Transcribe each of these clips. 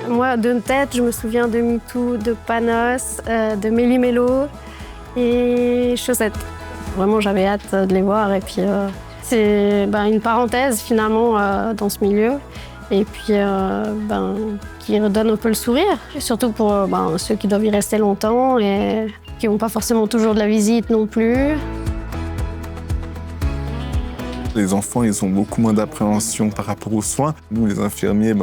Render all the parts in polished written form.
Moi, de tête, je me souviens de MeToo, de Panos, de Méli-Mélo et Chaussettes. Vraiment, j'avais hâte de les voir. Et puis, c'est une parenthèse, finalement, dans ce milieu. Et puis, qui redonne un peu le sourire. Et surtout pour ceux qui doivent y rester longtemps et qui n'ont pas forcément toujours de la visite non plus. Les enfants, ils ont beaucoup moins d'appréhension par rapport aux soins. Nous, les infirmiers,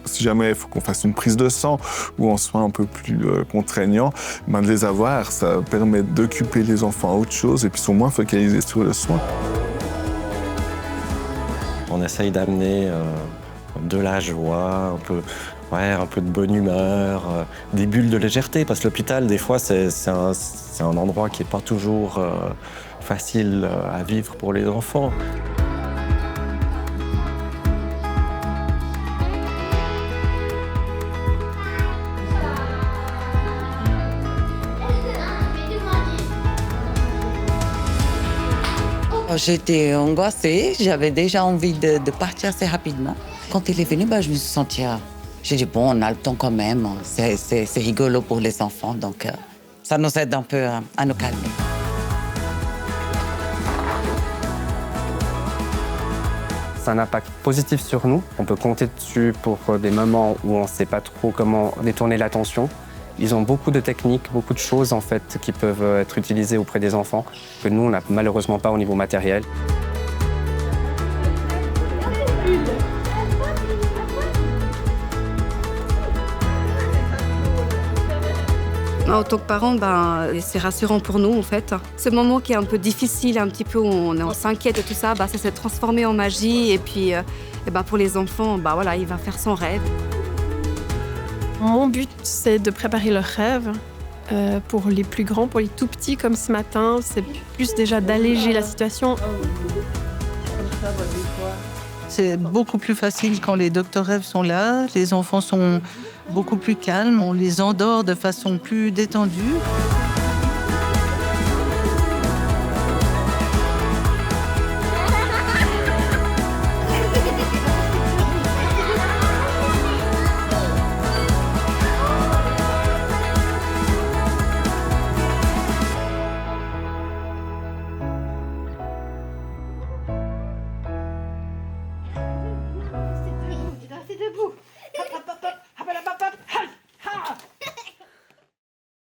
si jamais il faut qu'on fasse une prise de sang ou un soin un peu plus contraignant, de les avoir, ça permet d'occuper les enfants à autre chose et puis ils sont moins focalisés sur le soin. On essaye d'amener de la joie, un peu de bonne humeur, des bulles de légèreté, parce que l'hôpital, des fois, c'est un endroit qui n'est pas toujours facile à vivre pour les enfants. J'étais angoissée, j'avais déjà envie de partir assez rapidement. Quand il est venu, je me suis sentie... J'ai dit, bon, on a le temps quand même, c'est rigolo pour les enfants, donc ça nous aide un peu à nous calmer. C'est un impact positif sur nous. On peut compter dessus pour des moments où on ne sait pas trop comment détourner l'attention. Ils ont beaucoup de techniques, beaucoup de choses en fait qui peuvent être utilisées auprès des enfants que nous, on n'a malheureusement pas au niveau matériel. En tant que parents, c'est rassurant pour nous en fait. Ce moment qui est un peu difficile, un petit peu où on s'inquiète et tout ça, ça s'est transformé en magie et puis pour les enfants, il va faire son rêve. Mon but, c'est de préparer leur rêve. Pour les plus grands, pour les tout petits comme ce matin, c'est plus déjà d'alléger la situation. C'est beaucoup plus facile quand les docteurs rêves sont là. Les enfants sont beaucoup plus calmes. On les endort de façon plus détendue. Restez debout.